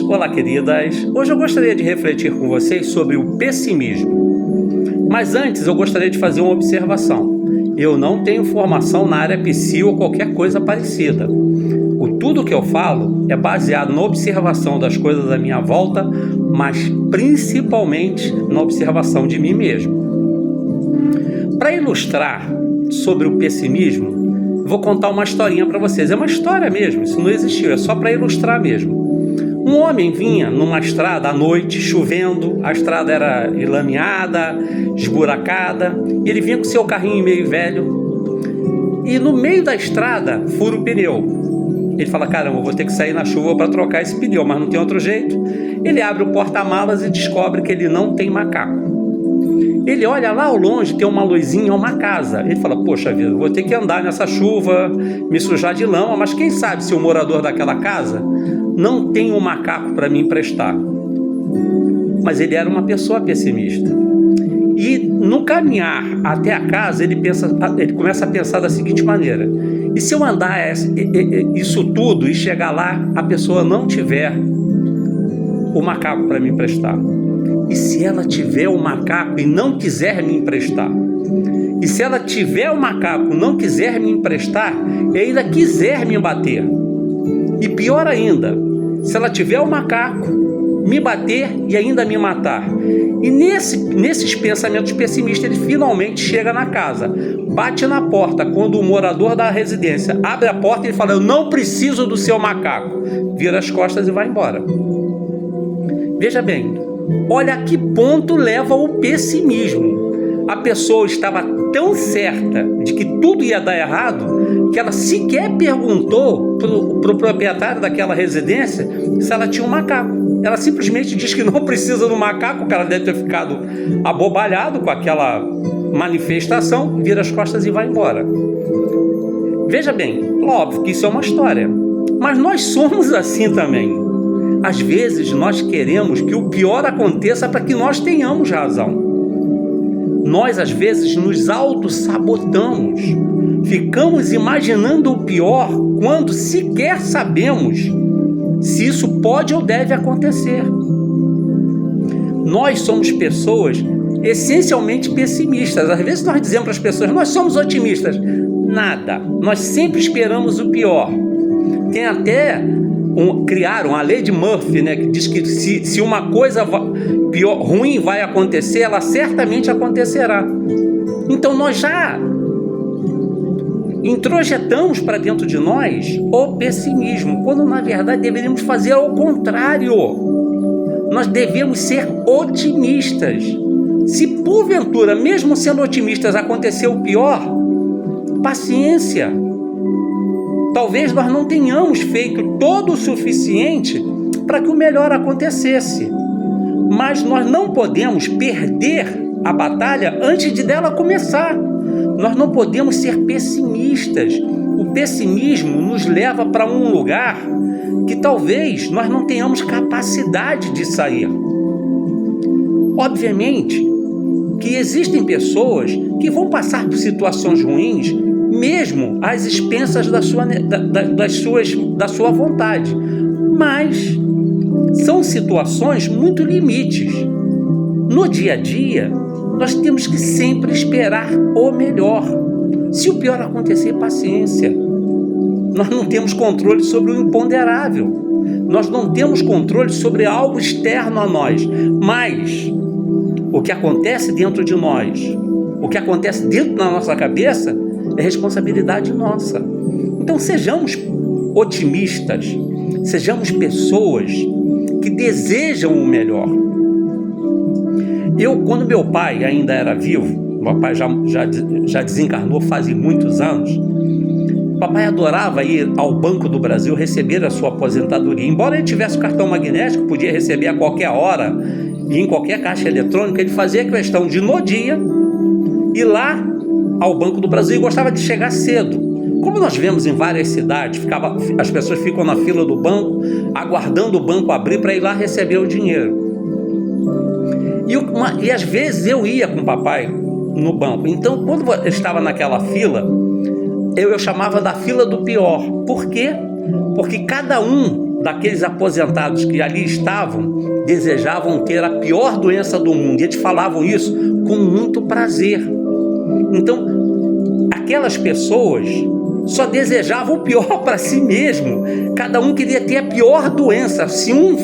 Olá, queridas! Hoje eu gostaria de refletir com vocês sobre o pessimismo. Mas antes eu gostaria de fazer uma observação. Eu não tenho formação na área psi ou qualquer coisa parecida. Tudo que eu falo é baseado na observação das coisas à minha volta, mas principalmente na observação de mim mesmo. Para ilustrar sobre o pessimismo, vou contar uma historinha para vocês. É uma história mesmo, isso não existiu, é só para ilustrar mesmo. Um homem vinha numa estrada à noite, chovendo, a estrada era enlameada, esburacada, ele vinha com seu carrinho meio velho e no meio da estrada fura o pneu. Ele fala, caramba, eu vou ter que sair na chuva para trocar esse pneu, mas não tem outro jeito. Ele abre o porta-malas e descobre que ele não tem macaco. Ele olha lá ao longe, tem uma luzinha, uma casa. Ele fala, poxa vida, vou ter que andar nessa chuva, me sujar de lama, mas quem sabe se o morador daquela casa não tem um macaco para me emprestar. Mas ele era uma pessoa pessimista. E no caminhar até a casa, ele começa a pensar da seguinte maneira: e se eu andar isso tudo e chegar lá, a pessoa não tiver o macaco para me emprestar? E se ela tiver o macaco e não quiser me emprestar? E se ela tiver o macaco, não quiser me emprestar e ainda quiser me bater? E pior ainda, se ela tiver o macaco, me bater e ainda me matar? E nesses pensamentos pessimistas, ele finalmente chega na casa, bate na porta. Quando o morador da residência abre a porta, ele fala, eu não preciso do seu macaco. Vira as costas e vai embora. Veja bem, olha a que ponto leva o pessimismo. A pessoa estava tão certa de que tudo ia dar errado que ela sequer perguntou para o proprietário daquela residência se ela tinha um macaco. Ela simplesmente diz que não precisa do macaco. O cara deve ter ficado abobalhado com aquela manifestação, vira as costas e vai embora. Veja bem, óbvio que isso é uma história, mas nós somos assim também. Às vezes nós queremos que o pior aconteça para que nós tenhamos razão. Nós às vezes nos auto-sabotamos, ficamos imaginando o pior quando sequer sabemos se isso pode ou deve acontecer. Nós somos pessoas essencialmente pessimistas. Às vezes nós dizemos para as pessoas, nós somos otimistas. Nada, nós sempre esperamos o pior. Tem até criaram a lei de Murphy, né, que diz que se uma coisa ruim vai acontecer, ela certamente acontecerá. Então nós já introjetamos para dentro de nós o pessimismo, quando na verdade deveríamos fazer ao contrário. Nós devemos ser otimistas. Se porventura, mesmo sendo otimistas, acontecer o pior, paciência. Talvez nós não tenhamos feito todo o suficiente para que o melhor acontecesse. Mas nós não podemos perder a batalha antes de dela começar. Nós não podemos ser pessimistas. O pessimismo nos leva para um lugar que talvez nós não tenhamos capacidade de sair. Obviamente que existem pessoas que vão passar por situações ruins mesmo às expensas da sua vontade. Mas são situações muito limites. No dia a dia, nós temos que sempre esperar o melhor. Se o pior acontecer, paciência. Nós não temos controle sobre o imponderável. Nós não temos controle sobre algo externo a nós. Mas o que acontece dentro de nós, o que acontece dentro da nossa cabeça, é responsabilidade nossa. Então sejamos otimistas, sejamos pessoas que desejam o melhor. Quando meu pai ainda era vivo, meu pai já desencarnou faz muitos anos, papai adorava ir ao Banco do Brasil receber a sua aposentadoria. Embora ele tivesse o cartão magnético, podia receber a qualquer hora e em qualquer caixa eletrônica, ele fazia questão de, no dia, ir lá ao Banco do Brasil e gostava de chegar cedo. Como nós vemos em várias cidades, as pessoas ficam na fila do banco, aguardando o banco abrir para ir lá receber o dinheiro. E às vezes eu ia com o papai no banco. Então, quando eu estava naquela fila, eu chamava da fila do pior. Por quê? Porque cada um daqueles aposentados que ali estavam desejavam ter a pior doença do mundo. E eles falavam isso com muito prazer. Então, aquelas pessoas só desejavam o pior para si mesmo. Cada um queria ter a pior doença. Se um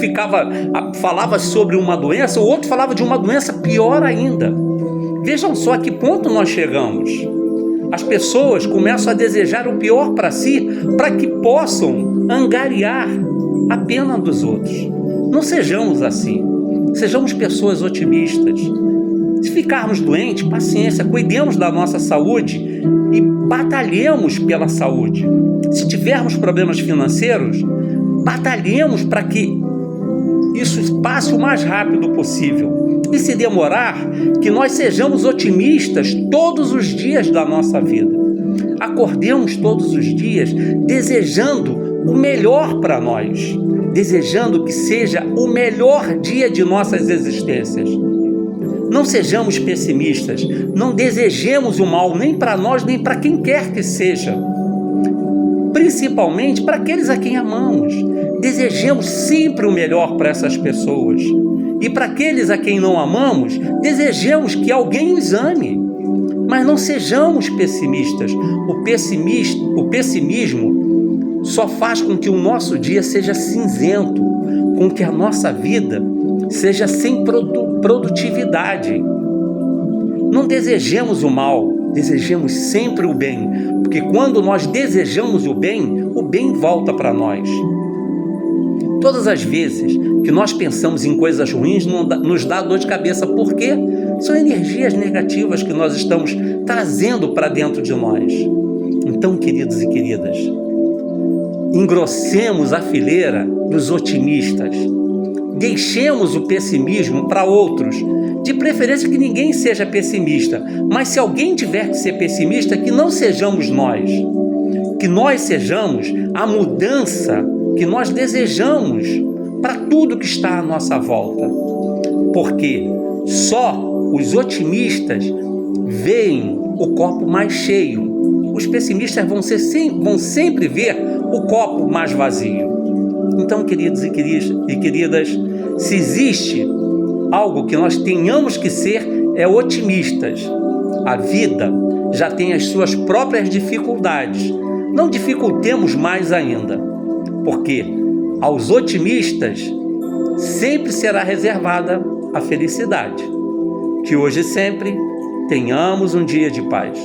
falava sobre uma doença, o outro falava de uma doença pior ainda. Vejam só a que ponto nós chegamos. As pessoas começam a desejar o pior para si, para que possam angariar a pena dos outros. Não sejamos assim. Sejamos pessoas otimistas. Se ficarmos doentes, paciência, cuidemos da nossa saúde e batalhemos pela saúde. Se tivermos problemas financeiros, batalhemos para que isso passe o mais rápido possível. E se demorar, que nós sejamos otimistas todos os dias da nossa vida. Acordemos todos os dias desejando o melhor para nós, desejando que seja o melhor dia de nossas existências. Não sejamos pessimistas, não desejemos o mal nem para nós, nem para quem quer que seja. Principalmente para aqueles a quem amamos. Desejemos sempre o melhor para essas pessoas. E para aqueles a quem não amamos, desejemos que alguém os ame. Mas não sejamos pessimistas. O pessimismo só faz com que o nosso dia seja cinzento, com que a nossa vida seja sem produtividade. Não desejemos o mal, desejemos sempre o bem, porque quando nós desejamos o bem volta para nós. Todas as vezes que nós pensamos em coisas ruins, nos dá dor de cabeça, porque são energias negativas que nós estamos trazendo para dentro de nós. Então, queridos e queridas, engrossemos a fileira dos otimistas. Deixemos o pessimismo para outros, de preferência que ninguém seja pessimista, mas se alguém tiver que ser pessimista, que não sejamos nós, que nós sejamos a mudança que nós desejamos para tudo que está à nossa volta, porque só os otimistas veem o copo mais cheio, os pessimistas vão sempre ver o copo mais vazio. Então, queridos e queridas, se existe algo que nós tenhamos que ser, é otimistas. A vida já tem as suas próprias dificuldades. Não dificultemos mais ainda, porque aos otimistas sempre será reservada a felicidade. Que hoje e sempre tenhamos um dia de paz.